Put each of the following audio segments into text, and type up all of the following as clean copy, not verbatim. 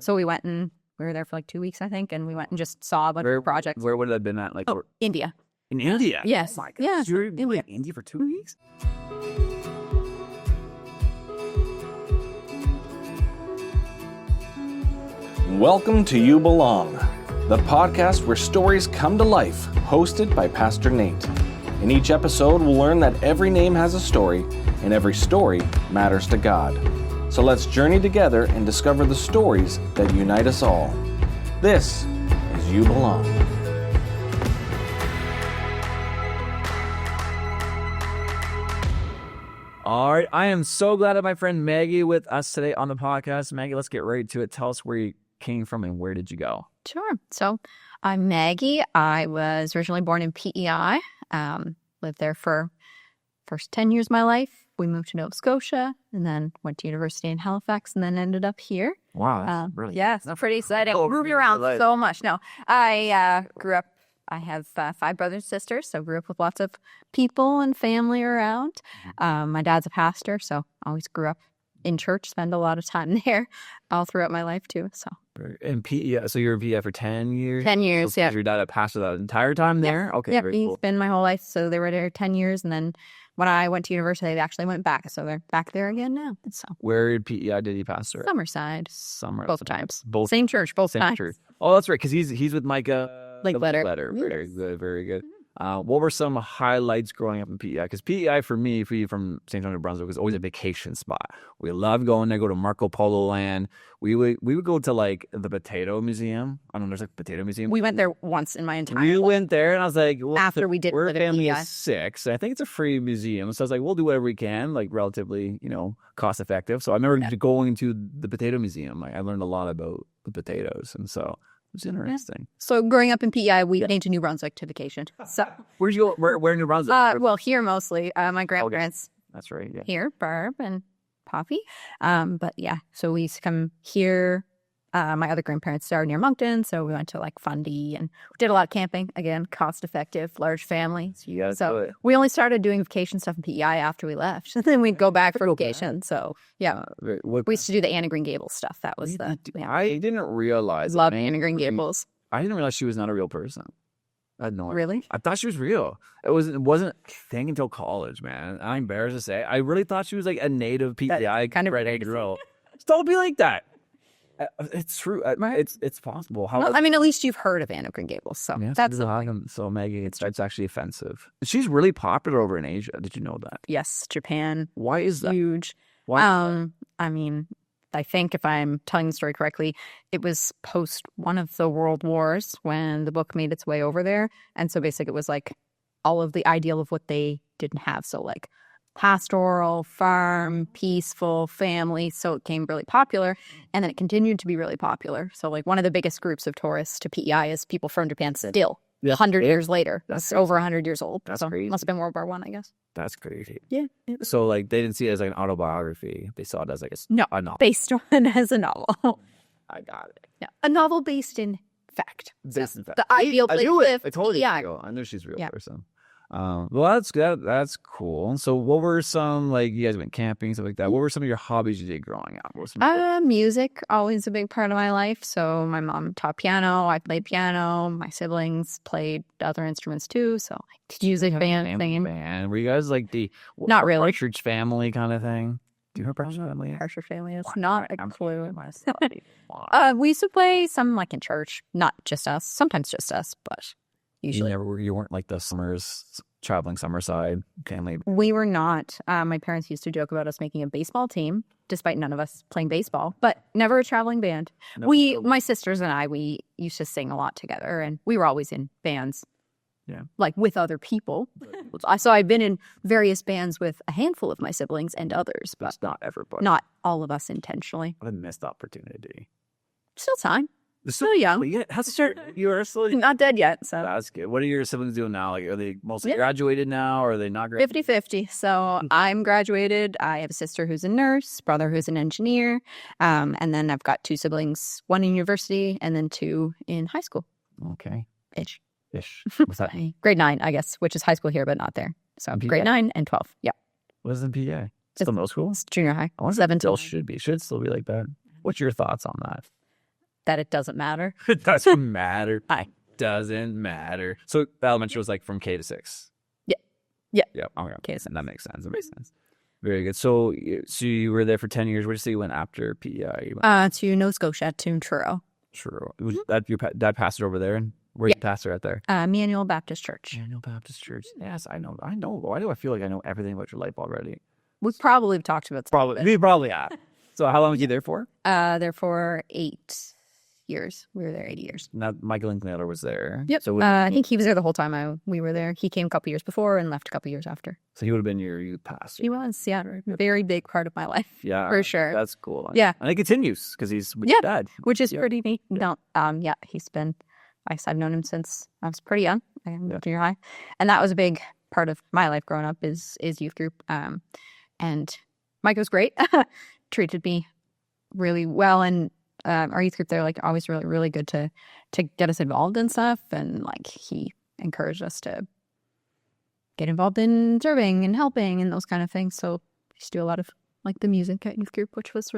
So we were there for like 2 weeks, I think, and we went and just saw a bunch of projects. Where would it have been at? Like India. In India? Yes. Oh my God. Yeah. So you were in India for 2 weeks? Welcome to You Belong, the podcast where stories come to life, hosted by Pastor Nate. In each episode, we'll learn that every name has a story, and every story matters to God. So let's journey together and discover the stories that unite us all. This is You Belong. All right, I am so glad to have my friend Maggie with us today on the podcast. Maggie, let's get right to it. Tell us where you came from and where did you go? Sure. So I'm Maggie. I was originally born in PEI. Lived there for first 10 years of my life. We moved to Nova Scotia and then went to university in Halifax and then ended up here. Wow, that's brilliant. Yeah, it's pretty exciting. Moved around so much. No, I grew up. I have 5 brothers and sisters, so grew up with lots of people and family around. My dad's a pastor, so always grew up in church, spend a lot of time there all throughout my life too. So. And PEI, so you were in PEI for 10 years? 10 years, so yeah. Your dad a pastor that entire time there? Yeah. Okay, yeah, very he's cool. been my whole life, so they were there 10 years, and then when I went to university, they actually went back, so they're back there again now. So. Where in PEI did he pastor? Summerside. Both times. Same church, both times. Church. Oh, that's right, because he's with Micah. Lakeledder. Very good, very good. What were some highlights growing up in PEI? Because PEI for me from St. John, New Brunswick, was always a vacation spot. We loved going there, go to Marco Polo Land. We would go to like the Potato Museum. I don't know, there's like a Potato Museum. We went there once in my entire We life. went there, and I was like, well, after we did we're a live in family of PEI. 6. I think it's a free museum. So I was like, we'll do whatever we can, like relatively, cost effective. So I remember going to the Potato Museum. Like I learned a lot about the potatoes, and so it was interesting. Yeah. So growing up in PEI, we came to New Brunswick to vacation. So where'd you go? Where in New Brunswick? well, here mostly. My grandparents. That's right. Yeah. Here, Barb and Poppy. But yeah, so we used to come here. My other grandparents are near Moncton, so we went to like Fundy and did a lot of camping. Again, cost effective, large family. So we only started doing vacation stuff in PEI after we left. And then we'd go back for vacation. So yeah, we used to do the Anna Green Gables stuff. That was I didn't realize. Love Anna Green Gables. I didn't realize she was not a real person. I had no idea. Really? I thought she was real. It wasn't a thing until college, man. I'm embarrassed to say. I really thought she was like a native PEI kind of redhead girl. Don't be like that. It's true. It's possible. Well, I mean, at least you've heard of Anna Green Gables, so that's so Maggie. It's actually offensive. She's really popular over in Asia. Did you know that? Yes, Japan. Why is that? Huge. Why? I mean, I think if I'm telling the story correctly, it was post one of the world wars when the book made its way over there, and so basically it was like all of the ideal of what they didn't have. So like pastoral, farm, peaceful, family. So it became really popular. And then it continued to be really popular. So like one of the biggest groups of tourists to PEI is people from Japan still. 100 years later. That's over 100 years old. That's so crazy. Must have been World War I guess. That's crazy. Yeah. So like they didn't see it as like an autobiography. They saw it as like a novel. Based on as a novel. I got it. Yeah. A novel based in fact. Based in fact. The ideal place to live. I totally PEI. I knew she's a real person. Well, that's cool. So what were some, like, you guys went camping, stuff like that. What were some of your hobbies you did growing up? Music, always a big part of my life. So my mom taught piano. I played piano. My siblings played other instruments too. So music, band, singing. Band. Were you guys like the not really Partridge Family kind of thing? Do you know Partridge Family? Partridge Family is not a clue. We used to play some like in church, not just us. Sometimes just us, but usually. You weren't like the traveling Summerside family. We were not. My parents used to joke about us making a baseball team, despite none of us playing baseball, but never a traveling band. My sisters and I, we used to sing a lot together, and we were always in bands. Yeah, like with other people. So I've been in various bands with a handful of my siblings and others, but not everybody. Not all of us intentionally. What a missed opportunity. Still time. Still young. You are still not dead yet. So that's good. What are your siblings doing now? Like, are they mostly graduated now, or are they not graduated? 50-50. So I'm graduated. I have a sister who's a nurse, brother who's an engineer, and then I've got 2 siblings, 1 in university, and then 2 in high school. Okay. Ish. What's that? Grade 9, I guess, which is high school here, but not there. So grade 9 and 12. Yeah. What is in PA? Still middle school? It's junior high. I wonder if it still should be. Should it still be like that? What's your thoughts on that? that it doesn't matter. It doesn't matter. Hi. Doesn't matter. So the elementary was like from K to 6. Yeah. Yeah. Yeah. Okay. K to 6. That makes sense. That makes sense. Very good. So you were there for 10 years. Where did you say you went after PEI? To Nova Scotia, to Truro. True. Was that your dad pastored over there? And where you pastor at there? Emmanuel Baptist Church. Emmanuel Baptist Church. Yes, I know. Why do I feel like I know everything about your life already? We probably have talked about Probably. We probably have. So how long were you there for? there for 8 years. We were there 8 years. Now Michael Linklater was there. Yep. So I think he was there the whole time we were there. He came a couple years before and left a couple years after. so he would have been your youth pastor. He was, yeah, a very big part of my life. Yeah, for sure. That's cool. Yeah. And it continues because he's with your dad. Which is pretty neat. No, he's been. I've known him since I was pretty young, junior high, and that was a big part of my life growing up is youth group. And Mike was great, treated me really well, and our youth group there like always really really good to get us involved in stuff, and like he encouraged us to get involved in serving and helping and those kind of things. So we used to do a lot of like the music at youth group, which was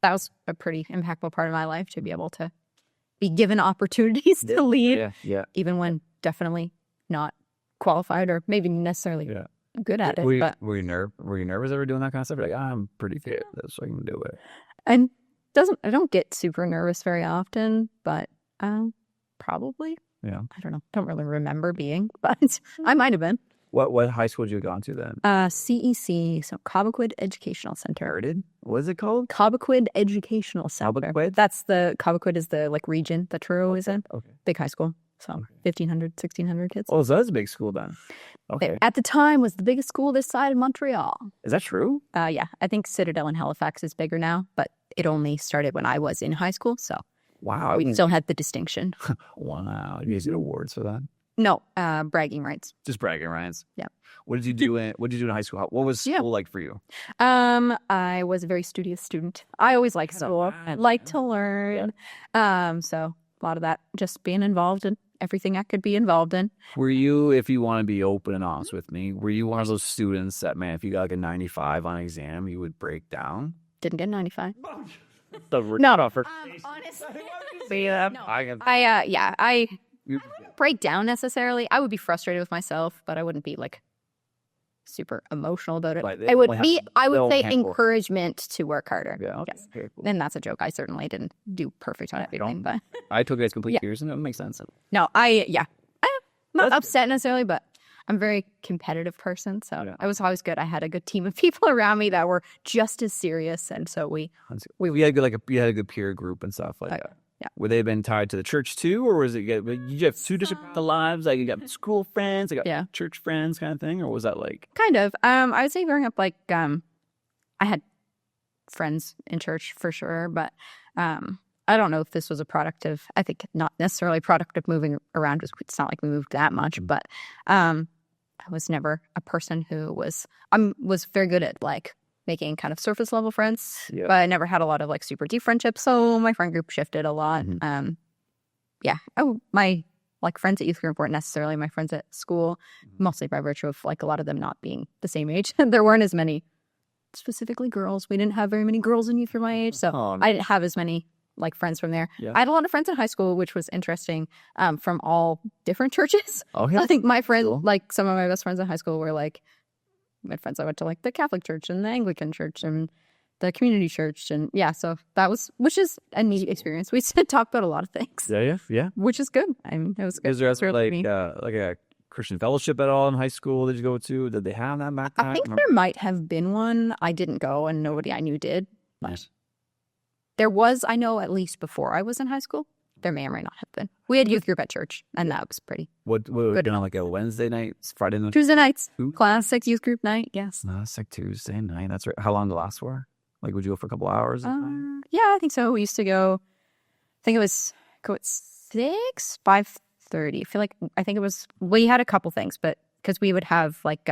that was a pretty impactful part of my life to be able to be given opportunities to lead, even when definitely not qualified or maybe necessarily good at it. Were you nervous ever doing that kind of stuff? Like, I'm pretty fit at this, so I can do it. And I don't get super nervous very often, but probably. Yeah. I don't know. Don't really remember being, but I might have been. What high school did you have gone to then? CEC, so Cobequid Educational Center. What is it called? Cobequid Educational Center. Cobequid? That's Cobequid is the like region that Truro is in. Okay. Big high school. So 1,500, 1,600 kids. Oh, so that's a big school then. Okay. At the time was the biggest school this side of Montreal. Is that true? Yeah. I think Citadel in Halifax is bigger now, but it only started when I was in high school. So wow. We still had the distinction. Wow. You guys get awards for that? No, bragging rights. Just bragging rights. Yeah. What did you do in high school? What was school like for you? I was a very studious student. I always liked school. Liked to learn. Yeah. So a lot of that just being involved in everything I could be involved in. Were you, if you want to be open and honest with me, were you one of those students that, man, if you got like a 95 on an exam, you would break down? Didn't get 95. No, honestly. I break down necessarily. I would be frustrated with myself, but I wouldn't be like super emotional about it. I would say encouragement to work harder. Yeah, okay. Yes. Very cool. And that's a joke. I certainly didn't do perfect on everything, but I took it as complete years and it makes sense. No, I'm not upset necessarily, but I'm a very competitive person, so I was always good. I had a good team of people around me that were just as serious, and so we had a good peer group and stuff like that. Yeah. Would they have been tied to the church too, or was it you have two different lives? Like you got school friends, you got church friends, kind of thing, or was that like kind of? I would say growing up, like I had friends in church for sure, but I don't know if this was a product of. I think not necessarily a product of moving around. It's not like we moved that much, but I was never a person who was very good at like making kind of surface level friends, but I never had a lot of like super deep friendships. So my friend group shifted a lot. My like friends at youth group weren't necessarily my friends at school, mostly by virtue of like a lot of them not being the same age. There weren't as many specifically girls. We didn't have very many girls in youth for my age, so I didn't have as many like friends from there. I had a lot of friends in high school, which was interesting, from all different churches. I think my friends, like some of my best friends in high school were like, I had friends I went to like the Catholic church and the Anglican church and the community church. And so that was, which is a neat experience. We talked about a lot of things. Yeah. Which is good. I mean, it was good. Is there like a Christian fellowship at all in high school? Did you go to? Did they have that back then? I think there might have been one. I didn't go and nobody I knew did. But there was, I know, at least before I was in high school. There may or may not have been. We had youth group at church, and that was pretty good. Like a Wednesday night, Friday night? Tuesday nights. Classic youth group night, yes. Classic Tuesday night. That's right. How long did it last for? Like, would you go for a couple hours? Yeah, I think so. We used to go, I think it was go at 5:30. I think it was, we had a couple things, but because we would have like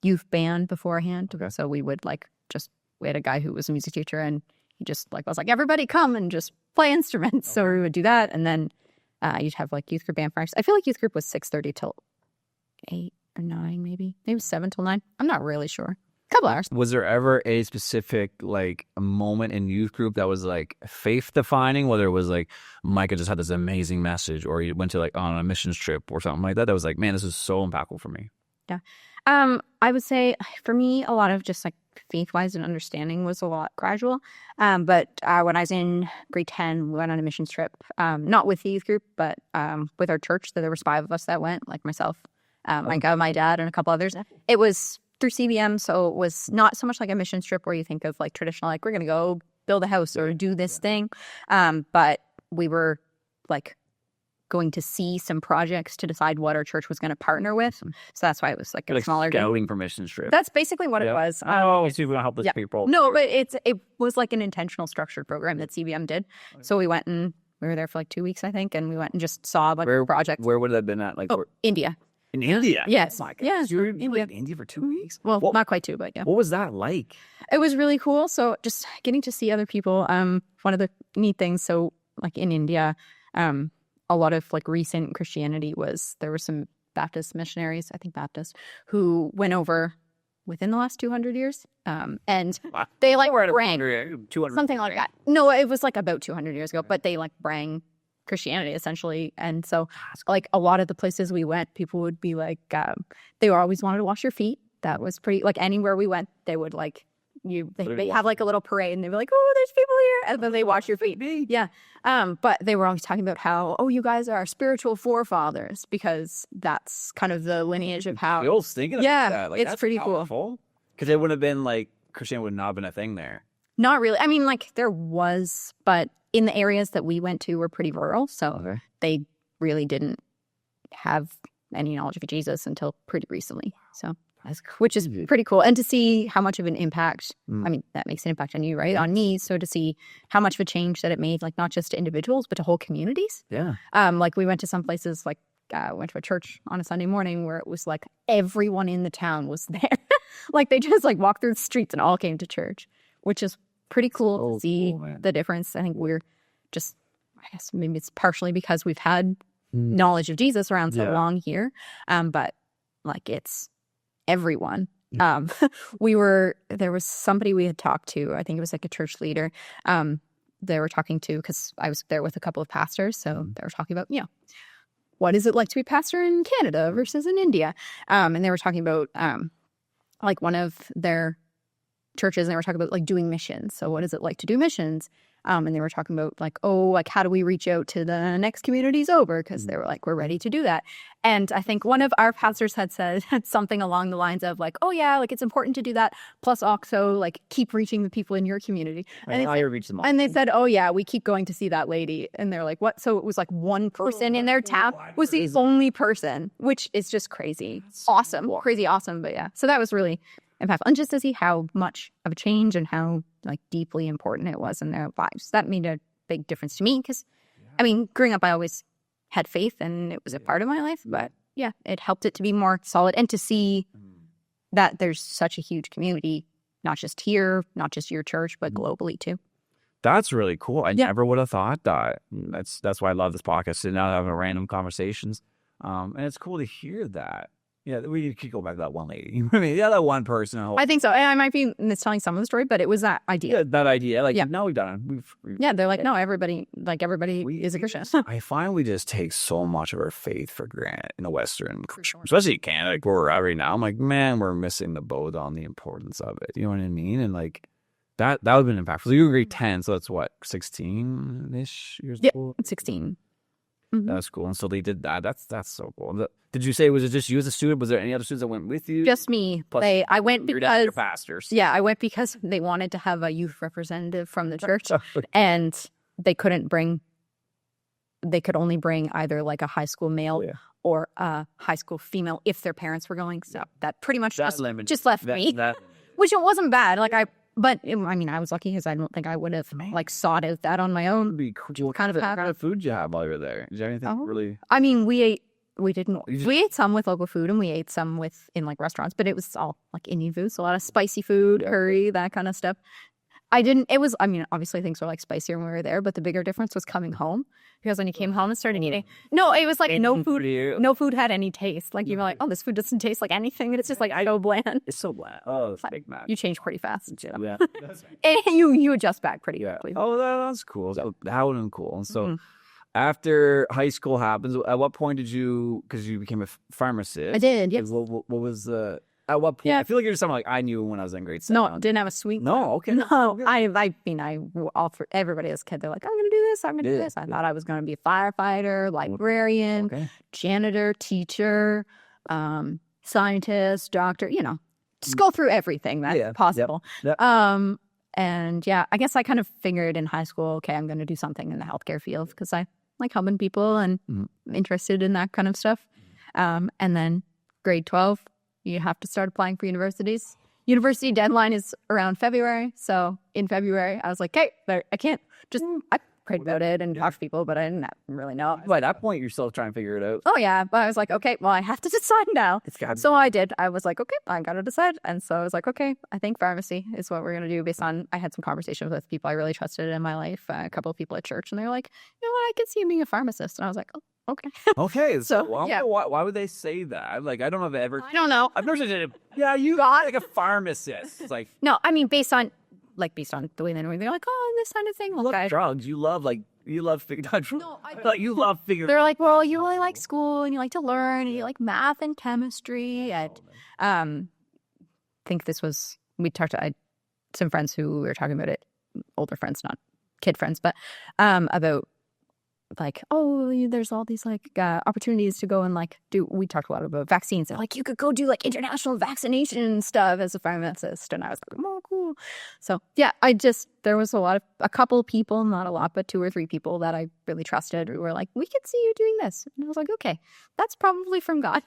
youth band beforehand. Okay. So we would we had a guy who was a music teacher, and he just was like, everybody come and just play instruments. Okay. So we would do that. And then you'd have like youth group band practice. I feel like youth group was 6:30 till 8 or 9, maybe 7 till 9. I'm not really sure. Couple hours. Was there ever a specific like a moment in youth group that was like faith defining, whether it was like Micah just had this amazing message, or you went to like on a missions trip or something like that, that was like, man, this is so impactful for me? Yeah. I would say for me, a lot of just like faith-wise and understanding was a lot gradual. But when I was in grade 10, we went on a missions trip, not with the youth group, but with our church. There was 5 of us that went, like myself, Micah, my dad, and a couple others. It was through CBM, so it was not so much like a missions trip where you think of like traditional, like we're going to go build a house or do this thing. But we were like going to see some projects to decide what our church was going to partner with. So that's why it was like a smaller scouting for mission trip. That's basically what it was. See if we can help those people. No, but it was like an intentional structured program that CBM did. So we went and we were there for like 2 weeks, I think, and we went and just saw a bunch of projects. Where would it have been at? Like India. In India? Yes. Oh my God. Yeah. So you were in India for 2 weeks? Well, not quite 2, but yeah. What was that like? It was really cool. So just getting to see other people. One of the neat things, so like in India, a lot of like recent Christianity was, there were some Baptist missionaries, I think Baptist, who went over within the last 200 years. And they like rang 200 something like that. No, it was like about 200 years ago, but they like rang Christianity essentially. And so like a lot of the places we went, people would be like, they always wanted to wash your feet. That was pretty, like anywhere we went, they would like, they have like a little parade and they'd be like, oh, there's people here. And then they wash your feet. Yeah. But they were always talking about how, oh, you guys are our spiritual forefathers, because that's kind of the lineage of how. I was thinking about that. Like, it's pretty cool. Because it would have been like, Christianity would not have been a thing there. Not really. I mean, like there was, but in the areas that we went to were pretty rural. So they really didn't have any knowledge of Jesus until pretty recently. So. Which is pretty cool. And to see how much of an impact, I mean, that makes an impact on you, right? On me. So to see how much of a change that it made, like not just to individuals, but to whole communities. Yeah. Like we went to some places, like went to a church on a Sunday morning where it was like everyone in the town was there. Like they just like walked through the streets and all came to church, which is pretty cool to see the difference. I think we're just, I guess maybe it's partially because we've had knowledge of Jesus around so long here. But like it's everyone. There was somebody we had talked to, I think it was like a church leader, they were talking to, because I was there with a couple of pastors, so they were talking about, what is it like to be pastor in Canada versus in India? And they were talking about like one of their churches, and they were talking about like doing missions. So what is it like to do missions? And they were talking about like, oh, like how do we reach out to the next communities over? Because they were like, we're ready to do that. And I think one of our pastors had said something along the lines of like, oh yeah, like it's important to do that. Plus also like keep reaching the people in your community. And I reach them all. And they said, oh yeah, we keep going to see that lady. And they're like, what? So it was like one person in their town was the only person, which is just crazy. Awesome. Crazy awesome. But yeah, so that was really impactful. And just to see how much of a change and how like deeply important it was in their lives. That made a big difference to me because, I mean, growing up, I always had faith and it was a part of my life. But yeah, it helped it to be more solid and to see that there's such a huge community, not just here, not just your church, but globally too. That's really cool. I never would have thought that. That's why I love this podcast, sitting down having random conversations. And it's cool to hear that. Yeah, we could go back to that one lady. I mean, that one person. I think so. I might be mistelling some of the story, but it was that idea. Yeah, that idea. Like, now we've done it. They're like, no, everybody is a Christian. I find we just take so much of our faith for granted in the Western, especially Canada, like where we're at right now. I'm like, man, we're missing the boat on the importance of it. You know what I mean? And like, that would have been impactful. So you were grade 10, so that's what, 16-ish years old? 16. That's cool. And so they did that. That's so cool. Did you say, was it just you as a student? Was there any other students that went with you? Just me. Plus, I went because your pastors. Yeah, I went because they wanted to have a youth representative from the church, and they could only bring either like a high school male or a high school female if their parents were going. So that pretty much just left me, which it wasn't bad. But I mean, I was lucky because I don't think I would have like sought out that on my own. What kind of food did you have while you were there? Is there anything really? I mean, we ate some with local food and we ate some in like restaurants, but it was all like Indian food. So a lot of spicy food, curry, that kind of stuff. I didn't, it was, I mean, obviously things were like spicier when we were there, but the bigger difference was coming home, because when you came home and started eating, no, it was like no food had any taste. Like you were like, oh, this food doesn't taste like anything. And it's just like so bland. It's so bland. Oh, it's Big Mac. You change pretty fast. Yeah. And you adjust back pretty quickly. Oh, that's cool. That would have been cool. And so after high school happens, at what point did you, because you became a pharmacist? I did, yes. What was the, at what point? Yeah. I feel like you're something like I knew when I was in grade 7. No, didn't have a sweet. No, okay. No, I mean, all for everybody as a kid, they're like, I'm going to do this. I'm going to do this. I thought I was going to be a firefighter, librarian, janitor, teacher, scientist, doctor, just go through everything that's possible. Yep. And yeah, I guess I kind of figured in high school, okay, I'm going to do something in the healthcare field because I like helping people and I'm interested in that kind of stuff. And then grade 12, you have to start applying for universities. University deadline is around February. So in February, I was like, hey, I can't just, I prayed about it and talked to people, but I didn't really know. By that point, you're still trying to figure it out. Oh, yeah. But I was like, okay, well, I have to decide now. So I did. I was like, okay, I got to decide. And so I was like, okay, I think pharmacy is what we're going to do based on, I had some conversations with people I really trusted in my life, a couple of people at church, and they were like, you know what, I can see you being a pharmacist. And I was like, oh. Okay. Okay. So, why would they say that? Like, I don't know if I don't know. I've never said it. Yeah, you got like a pharmacist. It's like, no, I mean, based on the way they're like, oh, this kind of thing. You love drugs. You love figuring. No, I thought you love figuring. They're like, well, you really like school and you like to learn and you like math and chemistry. And I think we talked to some friends who were talking about it, older friends, not kid friends, but about like, oh, there's all these like opportunities to go and like we talked a lot about vaccines. They're like, you could go do like international vaccination stuff as a pharmacist. And I was like, oh, cool. So yeah, there was a couple people, not a lot, but 2 or 3 people that I really trusted who were like, we could see you doing this. And I was like, okay, that's probably from God.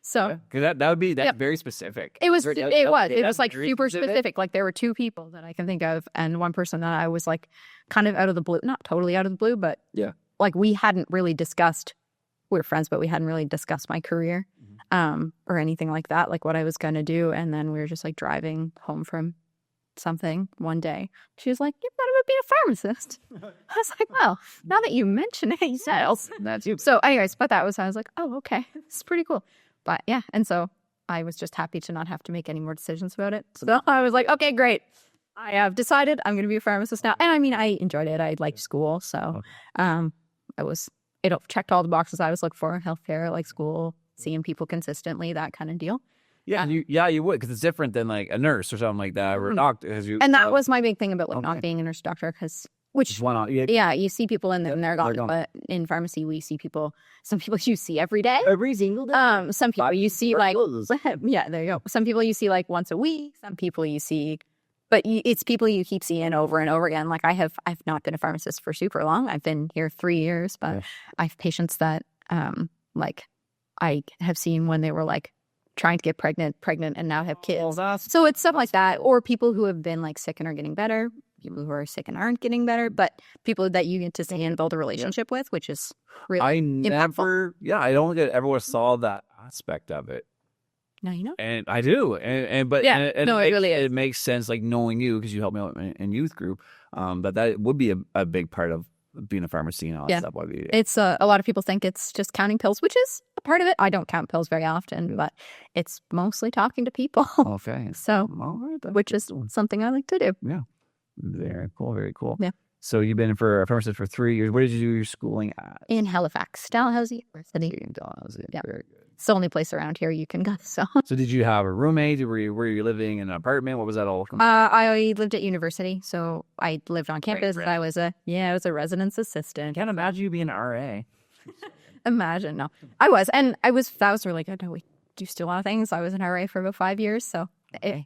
So because that would be very specific. It was like super specific. Like there were 2 people that I can think of, and one person that I was like kind of out of the blue, not totally out of the blue, but like we hadn't really discussed. We were friends, but we hadn't really discussed my career, or anything like that, like what I was going to do. And then we were just like driving home from something one day. She was like, "You thought about being a pharmacist?" I was like, "Well, now that you mention it, you said that's you." So, anyways, but I was like, "Oh, okay, it's pretty cool." But yeah, and so I was just happy to not have to make any more decisions about it. So I was like, "Okay, great. I have decided I'm going to be a pharmacist now." And I mean, I enjoyed it. I liked school, so it checked all the boxes I was looking for: healthcare, like school, seeing people consistently, that kind of deal. Yeah, you would, because it's different than like a nurse or something like that, or a doctor. And that was my big thing about like not being a nurse doctor, because you see people and they're gone. But in pharmacy, we see some people you see every day, every single day. Some people you see like there you go. Some people you see like once a week. Some people you see. But it's people you keep seeing over and over again. Like I've not been a pharmacist for super long. I've been here 3 years, but I have patients that like I have seen when they were like trying to get pregnant and now have kids. So it's stuff like that. Or people who have been like sick and are getting better. People who are sick and aren't getting better. But people that you get to see and build a relationship with, which is really impactful. I don't think I ever saw that aspect of it. Now you know. And I do. It really is. It makes sense, like knowing you, because you helped me out in youth group, that would be a big part of being a pharmacy and all that stuff. It's a lot of people think it's just counting pills, which is a part of it. I don't count pills very often, but it's mostly talking to people. Okay. So, which is something I like to do. Yeah. Very cool. Very cool. Yeah. So you've been for a pharmacist for 3 years. Where did you do your schooling at? In Halifax, Dalhousie University. In Dalhousie. Yeah. Very good. It's the only place around here you can go. So did you have a roommate? Were you living in an apartment? What was that all? I lived at university, so I lived on campus. I was a residence assistant. Can't imagine you being an RA. Imagine, no. I was, and that was really good. We used to do a lot of things. I was an RA for about 5 years, so it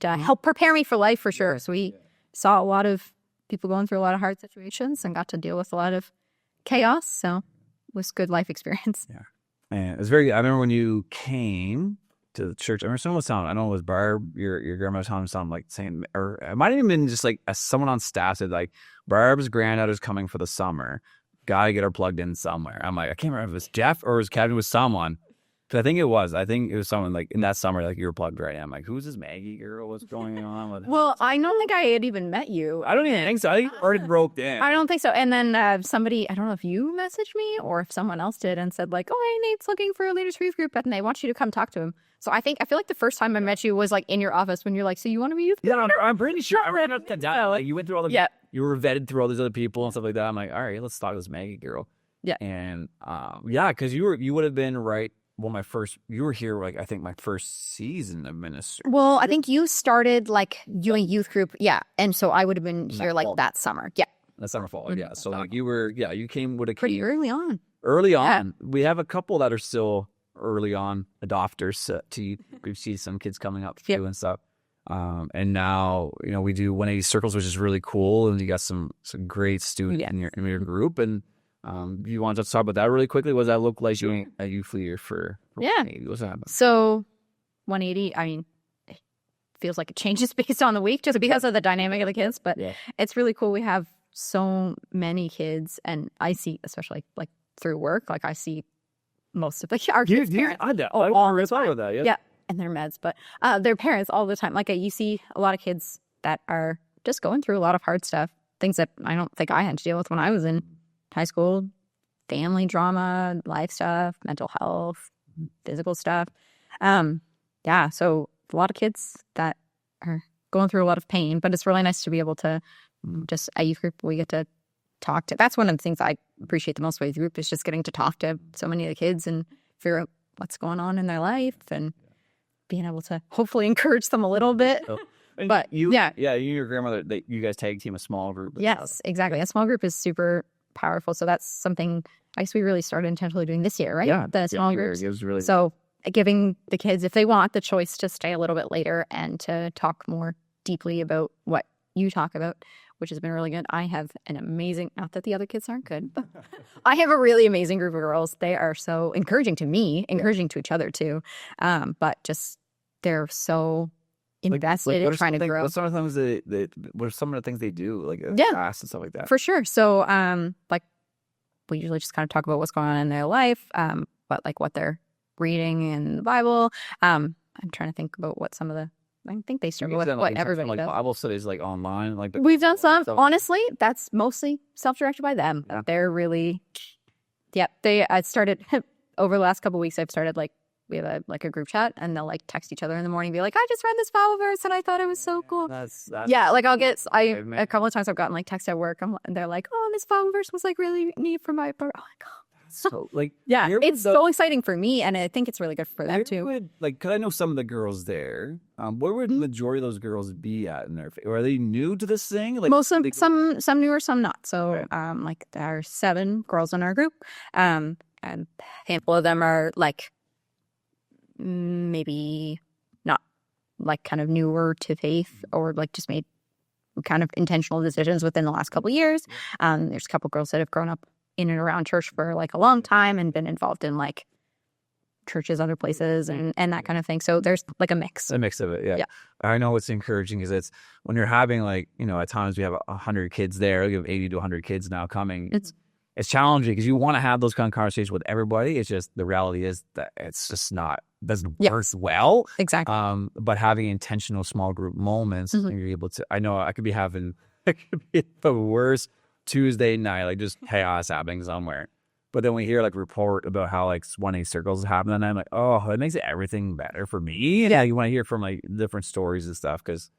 helped prepare me for life for sure. So we saw a lot of people going through a lot of hard situations and got to deal with a lot of chaos. So it was good life experience. Yeah. And it's very. I remember when you came to the church. I remember someone was telling. I don't know, it was Barb, your grandma was telling something like saying, or it might have even been just like someone on staff said like, Barb's granddaughter's coming for the summer. Gotta get her plugged in somewhere. I'm like, I can't remember if it was Jeff or it was Kevin, with someone. I think it was someone like in that summer, like you were plugged right in. I'm like, who's this Maggie girl? What's going on with Well, I don't think I had even met you. I don't even think so. I think you already broke in. I don't think so. And then somebody, I don't know if you messaged me or if someone else did and said like, oh, hey, Nate's looking for a leaders for youth group and they want you to come talk to him. So I feel like the first time I met you was like in your office when you're like, so you want to be youth group? Yeah, I'm pretty sure. I read that down. Like you went through all the, you were vetted through all these other people and stuff like that. I'm like, all right, let's talk to this Maggie girl. Yeah. And because you would have been right. Well, you were here like I think my first season of ministry. Well, I think you started like doing youth group, and so I would have been here like that summer, that summer fall, yeah. So like you came with a pretty early on. Early on, we have a couple that are still early on adopters to we see some kids coming up too and stuff. And now we do 180 circles, which is really cool, and you got some great students in your group and. You want to talk about that really quickly? What does that look like doing a youth leader for 180? What's that about? So 180, I mean, it feels like it changes based on the week just because of the dynamic of the kids, but it's really cool. We have so many kids, and I see, especially like through work, like I see most of our kids' parents. I know. I want to talk about that. Yeah, and their meds, but their parents all the time. Like you see a lot of kids that are just going through a lot of hard stuff, things that I don't think I had to deal with when I was in high school, family drama, life stuff, mental health, physical stuff. So a lot of kids that are going through a lot of pain, but it's really nice to be able to just a youth group we get to talk to. That's one of the things I appreciate the most with youth group is just getting to talk to so many of the kids and figure out what's going on in their life and being able to hopefully encourage them a little bit. But you and your grandmother, you guys tag team a small group. Yes, exactly. A small group is super powerful. So that's something I guess we really started intentionally doing this year, right? Yeah. The small groups. It was really so giving the kids, if they want, the choice to stay a little bit later and to talk more deeply about what you talk about, which has been really good. I have an amazing, not that the other kids aren't good, but I have a really amazing group of girls. They are so encouraging to me, encouraging to each other too. But just they're so invested in trying to grow. What are some of the things they do, like class and stuff like that? For sure. So, like we usually just kind of talk about what's going on in their life, but like what they're reading in the Bible. I'm trying to think about what some of the. I think they struggle with what everybody does. Bible studies like online, we've done some. Honestly, that's mostly self-directed by them. Yeah. They're really, They started over the last couple of weeks. I've started we have a group chat, and they'll text each other in the morning, and be like, "I just read this Bible verse, and I thought it was so cool." That's I'll get a couple of times I've gotten text at work, and they're like, "Oh, this Bible verse was really neat for my." I'm like, "Oh." So it's so exciting for me, and I think it's really good for them too. Because I know some of the girls there. Where would the majority of those girls be at in their? Or are they new to this thing? Most of some newer, some not. So, there are 7 girls in our group, and a handful of them are maybe not kind of newer to faith or just made kind of intentional decisions within the last couple of years. There's a couple girls that have grown up in and around church for a long time and been involved in churches, other places and that kind of thing. So there's a mix. A mix of it, yeah. I know what's encouraging is it's when you're having at times we have 100 kids there, we have 80 to 100 kids now coming. It's challenging because you want to have those kind of conversations with everybody. It's just the reality is that it's just doesn't work well. Exactly. But having intentional small group moments, and you're able to. I know I could be having the worst Tuesday night, just chaos happening somewhere. But then we hear report about how 180 circles happen, and I'm like, oh, it makes everything better for me. Yeah, you want to hear from different stories and stuff because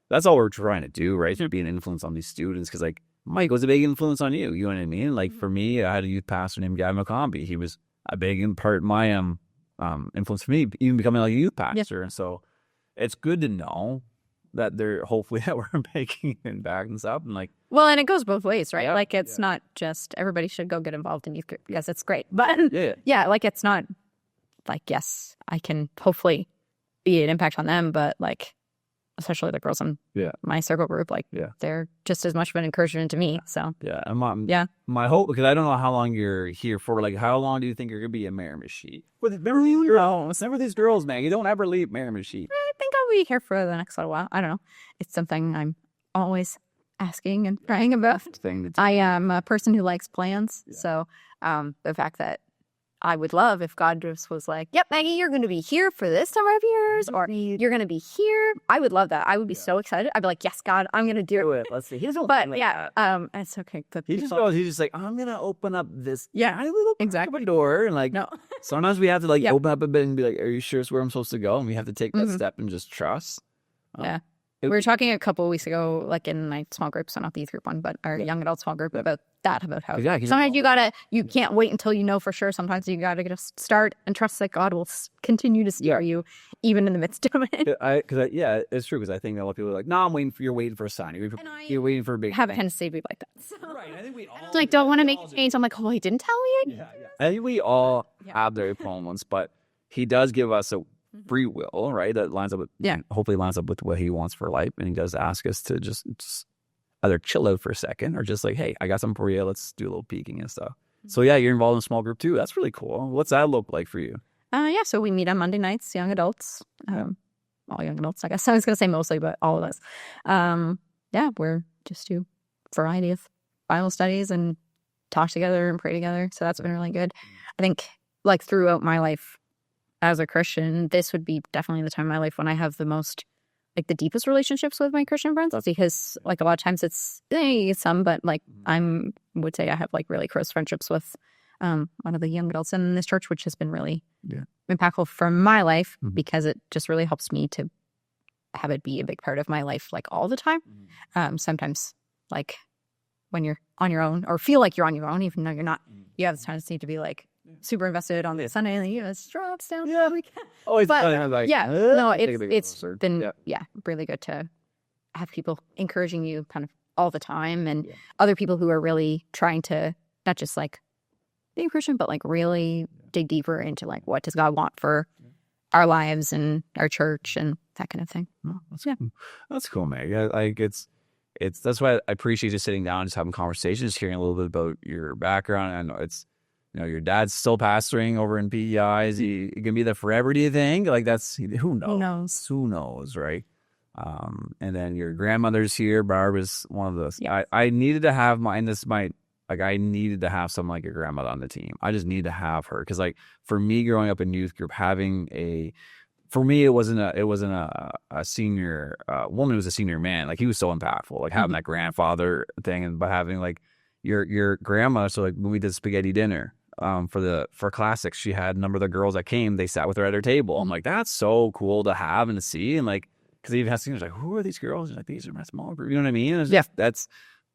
that's all we're trying to do, right? To be an influence on these students because Mike was a big influence on you. You know what I mean? For me, I had a youth pastor named Gavin McCombie. He was a big part of my influence for me, even becoming a youth pastor. And so it's good to know that they're hopefully that we're making an impact and stuff. And well, and it goes both ways, right? It's not just everybody should go get involved in youth group. Yes, it's great, but it's not yes, I can hopefully be an impact on them, but especially the girls in my circle group, they're just as much of an encouragement to me. So my hope, because I don't know how long you're here for. How long do you think you're gonna be a Miramichi? Remember these girls, man. You don't ever leave Miramichi. I think I'll be here for the next little while. I don't know. It's something I'm always asking and praying about. I am a person who likes plans, so the fact that I would love if God just was like, yep, Maggie, you're going to be here for this number of years, or you're going to be here. I would love that. I would be so excited. I'd be like, yes, God, I'm going to do it. Let's see. He doesn't But like yeah, that. it's okay. But He just goes, he's just like, I'm going to open up this tiny little exactly door. And like, no. sometimes we have to like Yep. open up a bit and be like, are you sure it's where I'm supposed to go? And we have to take that step and just trust. Yeah. We were talking a couple of weeks ago, like in my small group, so not the youth group one, but our young adult small group, about how sometimes you can't wait until you know for sure. Sometimes you gotta just start and trust that God will continue to steer you even in the midst of it. It's true, because I think a lot of people are like, no, you're waiting for a sign. You're waiting for a big have a thing. tendency to be like that. So. Right. I think we all Like, don't want to make a change. I'm like, oh, he didn't tell me. Yeah. I think we all have their moments, but he does give us a free will, right? That lines up with, hopefully lines up with what he wants for life. And he does ask us to just either chill out for a second or just like, hey, I got something for you. Let's do a little peeking and stuff. So yeah, you're involved in a small group too. That's really cool. What's that look like for you? So we meet on Monday nights, young adults, all young adults, I guess. I was going to say mostly, but all of us. We're just do a variety of Bible studies and talk together and pray together. So that's been really good. I think like throughout my life as a Christian, this would be definitely the time in my life when I have the most, like the deepest relationships with my Christian friends. Because like a lot of times it's some, but like would say I have like really close friendships with one of the young adults in this church, which has been really impactful for my life because it just really helps me to have it be a big part of my life like all the time. Sometimes like when you're on your own or feel like you're on your own, even though you're not, you have this tendency to be like super invested on the Sunday and it drops down. Always, but it's been really good to have people encouraging you kind of all the time and other people who are really trying to not just like be a Christian, but like really dig deeper into like what does God want for our lives and our church and that kind of thing. That's cool, Meg. Like it's that's why I appreciate just sitting down, just having conversations, hearing a little bit about your background. I know it's, your dad's still pastoring over in PEI. Is he gonna be there forever, do you think? Like that's, who knows? Who knows, right? And then your grandmother's here. Barbara's one of those. Yes. I needed to have I needed to have someone like your grandmother on the team. I just need to have her. Because like for me growing up in youth group, for me, it wasn't a senior woman. It was a senior man. Like he was so impactful. Like having that grandfather thing, and by having like your grandma. So like when we did spaghetti dinner for classics, she had a number of the girls that came. They sat with her at her table. I'm like, that's so cool to have and to see. And like, because even has seniors like, who are these girls? And like, these are my small group. You know what I mean?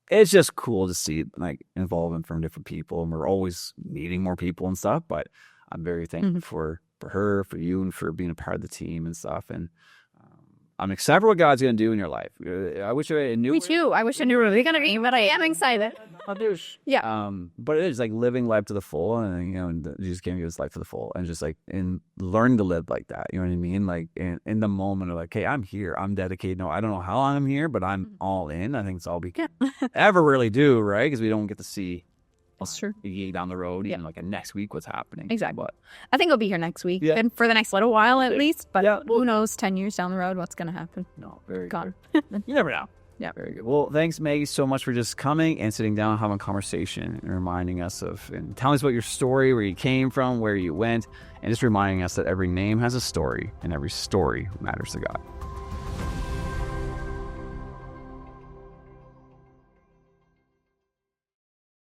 It's just cool to see like involvement from different people, and we're always meeting more people and stuff. But I'm very thankful for her, for you, and for being a part of the team and stuff. And I'm excited for what God's going to do in your life. I wish I knew. Me too. I wish I knew what it was going to be, but I am excited. Yeah. But it is like living life to the full, and and Jesus gave us life to the full, and just like in learning to live like that. You know what I mean? Like in the moment of like, hey, I'm here. I'm dedicated. No, I don't know how long I'm here, but I'm all in. I think it's all we can ever really do, right? Because we don't get to see. That's true. Down the road, even like next week, what's happening. Exactly. But I think I'll be here next week and for the next little while at least. But who knows, 10 years down the road, what's going to happen? No, very good. You never know. Yeah. Very good. Well, thanks, Maggie, so much for just coming and sitting down, having a conversation, and reminding us and telling us about your story, where you came from, where you went, and just reminding us that every name has a story, and every story matters to God.